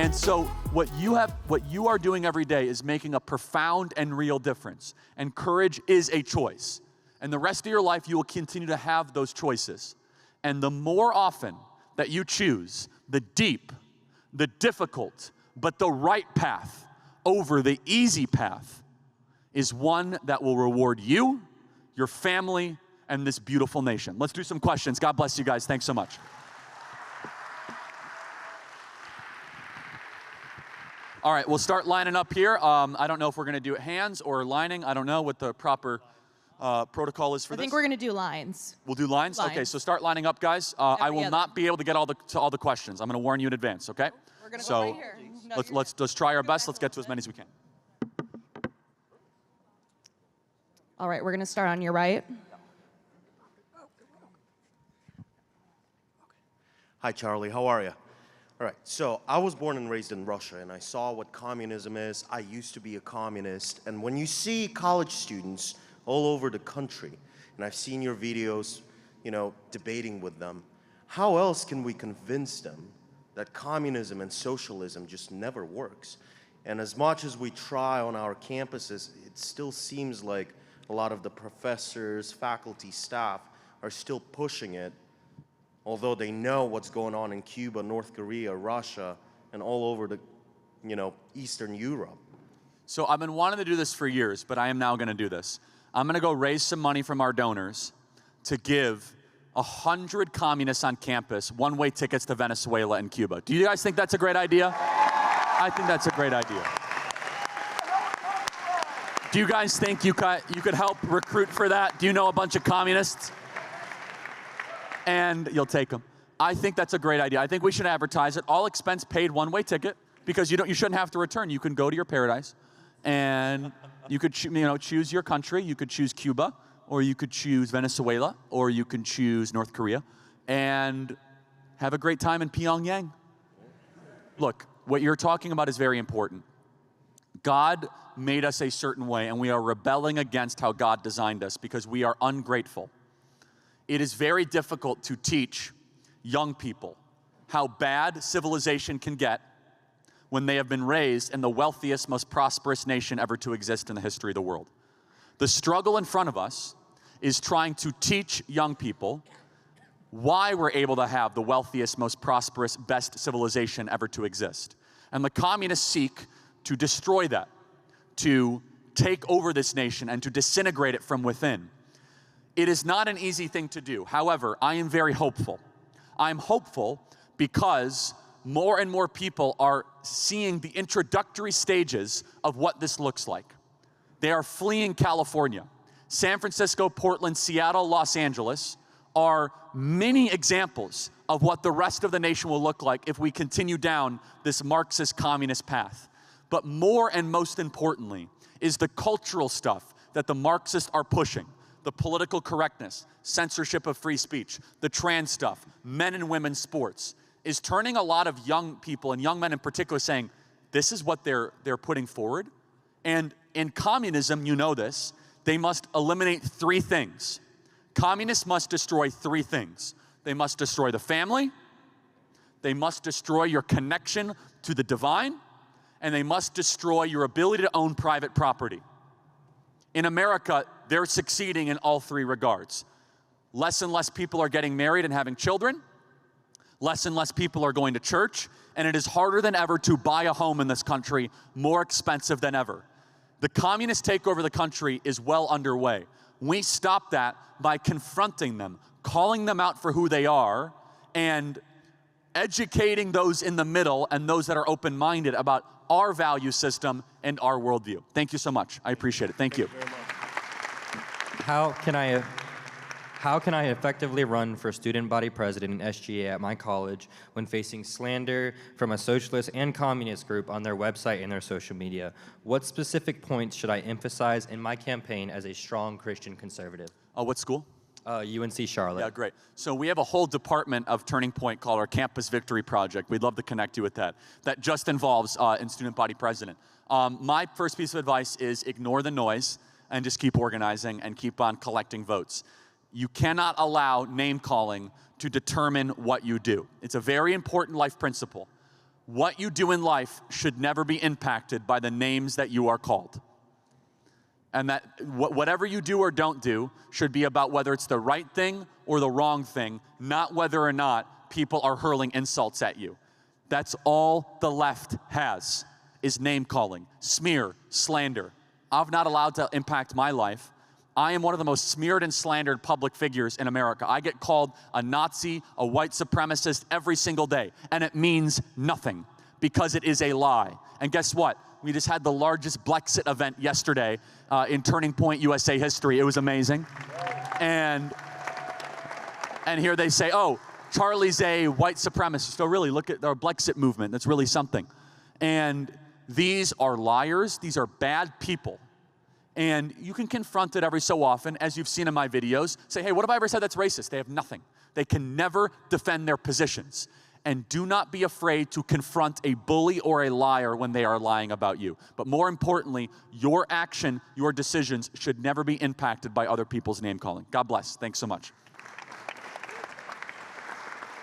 And so what you are doing every day is making a profound and real difference. And courage is a choice. And the rest of your life, you will continue to have those choices. And the more often that you choose the deep, the difficult, but the right path over the easy path is one that will reward you, your family, and this beautiful nation. Let's do some questions. God bless you guys. Thanks so much. All right, we'll start lining up here. I don't know if we're going to do it hands or lining. I don't know what the proper protocol is for this. I think we're going to do lines. We'll do lines? Okay, so start lining up, guys. I will not be able to get to all the questions. I'm going to warn you in advance, okay? We're going to go right here. No, let's try our best. Let's get to as many as we can. All right, we're going to start on your right. Hi, Charlie. How are you? All right, so I was born and raised in Russia, and I saw what communism is. I used to be a communist, and when you see college students all over the country, and I've seen your videos, debating with them, how else can we convince them that communism and socialism just never works? And as much as we try on our campuses, it still seems like a lot of the professors, faculty, staff are still pushing it, although they know what's going on in Cuba, North Korea, Russia, and all over the, Eastern Europe. So I've been wanting to do this for years, but I am now going to do this. I'm going to go raise some money from our donors to give 100 communists on campus one-way tickets to Venezuela and Cuba. Do you guys think that's a great idea? I think that's a great idea. Do you guys think you could help recruit for that? Do you know a bunch of communists? And you'll take them. I think that's a great idea. I think we should advertise it. All expense paid one-way ticket, because you shouldn't have to return. You can go to your paradise, and you could choose your country. You could choose Cuba, or you could choose Venezuela, or you can choose North Korea, and have a great time in Pyongyang. Look, what you're talking about is very important. God made us a certain way, and we are rebelling against how God designed us because we are ungrateful. It is very difficult to teach young people how bad civilization can get when they have been raised in the wealthiest, most prosperous nation ever to exist in the history of the world. The struggle in front of us is trying to teach young people why we're able to have the wealthiest, most prosperous, best civilization ever to exist. And the communists seek to destroy that, to take over this nation and to disintegrate it from within. It is not an easy thing to do. However, I am very hopeful. I'm hopeful because more and more people are seeing the introductory stages of what this looks like. They are fleeing California. San Francisco, Portland, Seattle, Los Angeles are many examples of what the rest of the nation will look like if we continue down this Marxist communist path. But more and most importantly is the cultural stuff that the Marxists are pushing. The political correctness, censorship of free speech, the trans stuff, men and women's sports, is turning a lot of young people, and young men in particular, saying, this is what they're putting forward. And in communism, you know this, they must eliminate three things. Communists must destroy three things. They must destroy the family, they must destroy your connection to the divine, and they must destroy your ability to own private property. In America, they're succeeding in all three regards. Less and less people are getting married and having children. Less and less people are going to church. And it is harder than ever to buy a home in this country, more expensive than ever. The communist takeover of the country is well underway. We stop that by confronting them, calling them out for who they are, and educating those in the middle and those that are open-minded about our value system and our worldview. Thank you so much. I appreciate it. Thank you. How can I effectively run for student body president in SGA at my college when facing slander from a socialist and communist group on their website and their social media? What specific points should I emphasize in my campaign as a strong Christian conservative? What school? UNC Charlotte. Yeah, great. So we have a whole department of Turning Point called our Campus Victory Project. We'd love to connect you with that. That just involves in student body president. My first piece of advice is ignore the noise and just keep organizing and keep on collecting votes. You cannot allow name calling to determine what you do. It's a very important life principle. What you do in life should never be impacted by the names that you are called. And that whatever you do or don't do should be about whether it's the right thing or the wrong thing, not whether or not people are hurling insults at you. That's all the left has, is name calling, smear, slander. I'm not allowed to impact my life. I am one of the most smeared and slandered public figures in America. I get called a Nazi, a white supremacist every single day, and it means nothing because it is a lie. And guess what? We just had the largest Brexit event yesterday in Turning Point USA history. It was amazing. And here they say, oh, Charlie's a white supremacist. So really, look at our Brexit movement. That's really something. And these are liars. These are bad people. And you can confront it every so often, as you've seen in my videos. Say, hey, what have I ever said that's racist? They have nothing. They can never defend their positions. And do not be afraid to confront a bully or a liar when they are lying about you. But more importantly, your action, your decisions should never be impacted by other people's name calling. God bless. Thanks so much.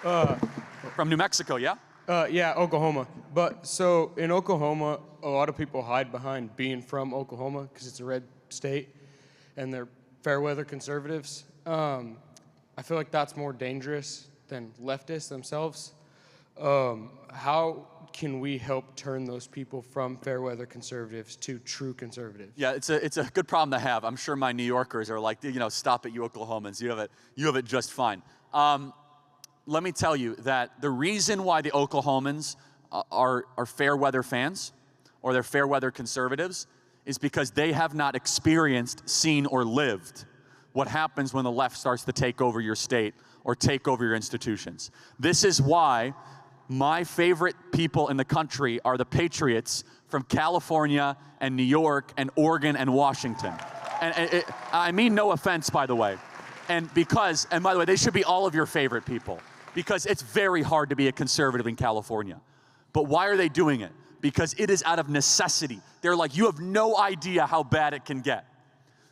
From New Mexico, yeah? Yeah, Oklahoma. But so in Oklahoma, a lot of people hide behind being from Oklahoma because it's a red state and they're fair weather conservatives. I feel like that's more dangerous than leftists themselves. How can we help turn those people from fair weather conservatives to true conservatives? Yeah, it's a good problem to have. I'm sure my New Yorkers are like, stop it, you Oklahomans. You have it just fine. Let me tell you that the reason why the Oklahomans are fair weather fans or they're fair weather conservatives is because they have not experienced, seen, or lived what happens when the left starts to take over your state or take over your institutions. This is why my favorite people in the country are the patriots from California and New York and Oregon and Washington. And I mean no offense, by the way. And by the way, they should be all of your favorite people because it's very hard to be a conservative in California. But why are they doing it? Because it is out of necessity. They're like, you have no idea how bad it can get.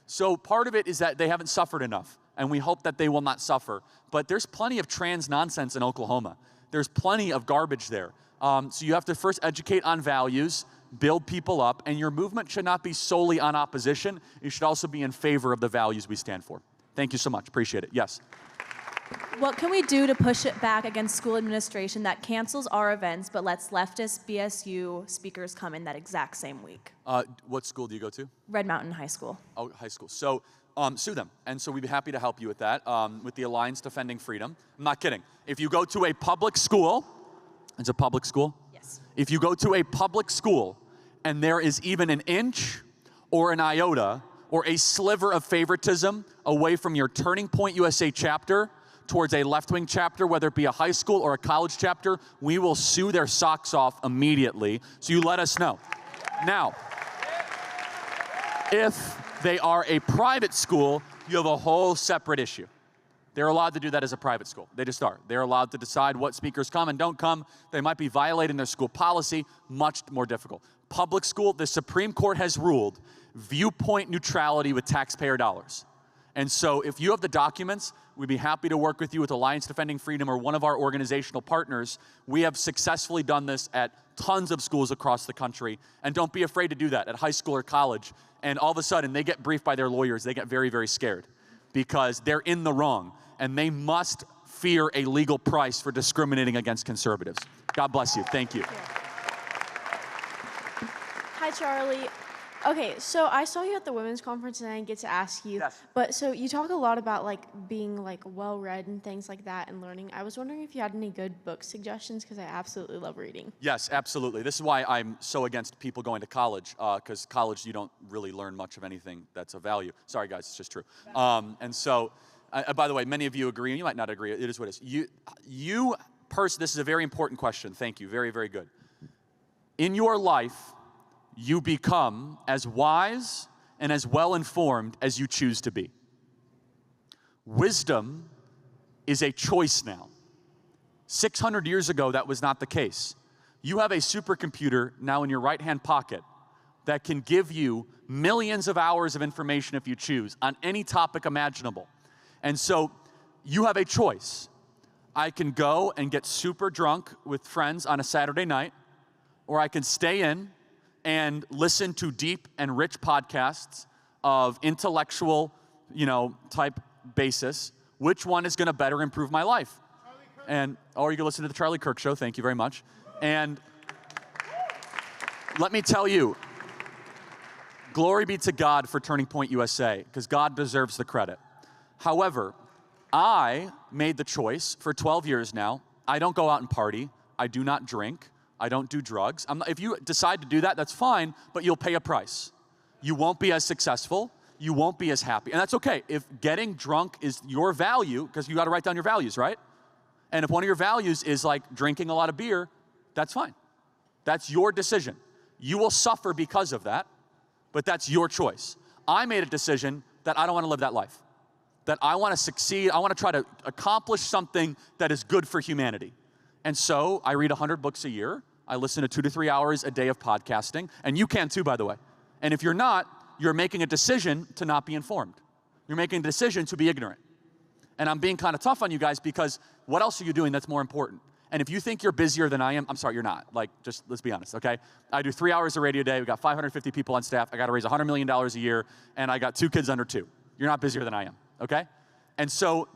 So part of it is that they haven't suffered enough, and we hope that they will not suffer. But there's plenty of trans nonsense in Oklahoma. There's plenty of garbage there. So you have to first educate on values, build people up, and your movement should not be solely on opposition. It should also be in favor of the values we stand for. Thank you so much. Appreciate it. Yes. What can we do to push it back against school administration that cancels our events but lets leftist BSU speakers come in that exact same week? What school do you go to? Red Mountain High School. Oh, high school. So sue them. And so we'd be happy to help you with that, with the Alliance Defending Freedom. I'm not kidding. If you go to a public school, it's a public school? Yes. If you go to a public school and there is even an inch or an iota or a sliver of favoritism away from your Turning Point USA chapter towards a left-wing chapter, whether it be a high school or a college chapter, we will sue their socks off immediately. So you let us know. Now, if they are a private school, you have a whole separate issue. They're allowed to do that as a private school. They just are. They're allowed to decide what speakers come and don't come. They might be violating their school policy. Much more difficult. Public school, the Supreme Court has ruled viewpoint neutrality with taxpayer dollars. And so if you have the documents, we'd be happy to work with you with Alliance Defending Freedom or one of our organizational partners. We have successfully done this at tons of schools across the country. And don't be afraid to do that at high school or college. And all of a sudden, they get briefed by their lawyers. They get very, very scared because they're in the wrong. And they must fear a legal price for discriminating against conservatives. God bless you. Thank you. Hi, Charlie. Okay, so I saw you at the women's conference and I didn't get to ask you. Yes. But so you talk a lot about being well-read and things like that and learning. I was wondering if you had any good book suggestions because I absolutely love reading. Yes, absolutely. This is why I'm so against people going to college, because college you don't really learn much of anything that's of value. Sorry, guys, it's just true. And so, by the way, many of you agree, and you might not agree. It is what it is. This is a very important question. Thank you. Very, very good. In your life, you become as wise and as well-informed as you choose to be. Wisdom is a choice now. 600 years ago, that was not the case. You have a supercomputer now in your right-hand pocket that can give you millions of hours of information if you choose on any topic imaginable. And so you have a choice. I can go and get super drunk with friends on a Saturday night, or I can stay in and listen to deep and rich podcasts of intellectual, type basis. Which one is going to better improve my life? Or you can listen to the Charlie Kirk Show. Thank you very much. And let me tell you, glory be to God for Turning Point USA, because God deserves the credit. However, I made the choice for 12 years now. I don't go out and party. I do not drink. I don't do drugs. If you decide to do that, that's fine, but you'll pay a price. You won't be as successful. You won't be as happy. And that's okay. If getting drunk is your value, because you got to write down your values, right? And if one of your values is like drinking a lot of beer, that's fine. That's your decision. You will suffer because of that, but that's your choice. I made a decision that I don't want to live that life, that I want to succeed. I want to try to accomplish something that is good for humanity. And so I read 100 books a year. I listen to 2 to 3 hours a day of podcasting, and you can too, by the way. And if you're not, you're making a decision to not be informed. You're making a decision to be ignorant. And I'm being kind of tough on you guys because what else are you doing that's more important? And if you think you're busier than I am, I'm sorry, you're not. Just let's be honest, okay? I do 3 hours of radio a day. We got 550 people on staff. I got to raise $100 million a year, and I got 2 kids under 2. You're not busier than I am, okay? And so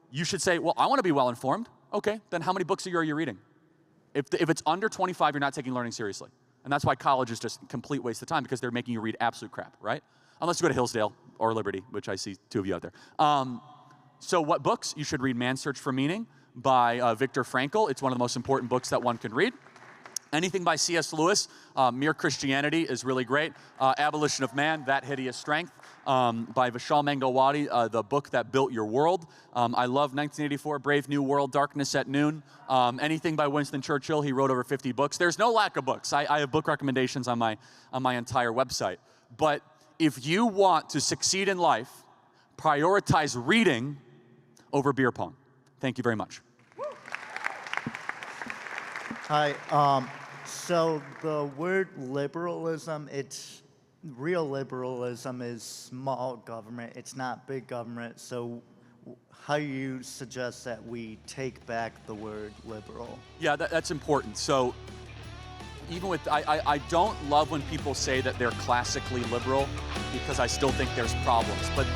you should say, well, I want to be well-informed. Okay, then how many books a year are you reading? If it's under 25, you're not taking learning seriously. And that's why college is just a complete waste of time, because they're making you read absolute crap, right? Unless you go to Hillsdale or Liberty, which I see 2 of you out there. So what books? You should read Man's Search for Meaning by Viktor Frankl. It's one of the most important books that one can read. Anything by C.S. Lewis, Mere Christianity is really great. Abolition of Man, That Hideous Strength, by Vishal Mangalwadi, the book that built your world. I love 1984, Brave New World, Darkness at Noon. Anything by Winston Churchill. He wrote over 50 books. There's no lack of books. I have book recommendations on my entire website. But if you want to succeed in life, prioritize reading over beer pong. Thank you very much. Hi. So the word liberalism, real liberalism is small government. It's not big government. So how do you suggest that we take back the word liberal? Yeah, that's important. So even with, I don't love when people say that they're classically liberal, because I still think there's problems. But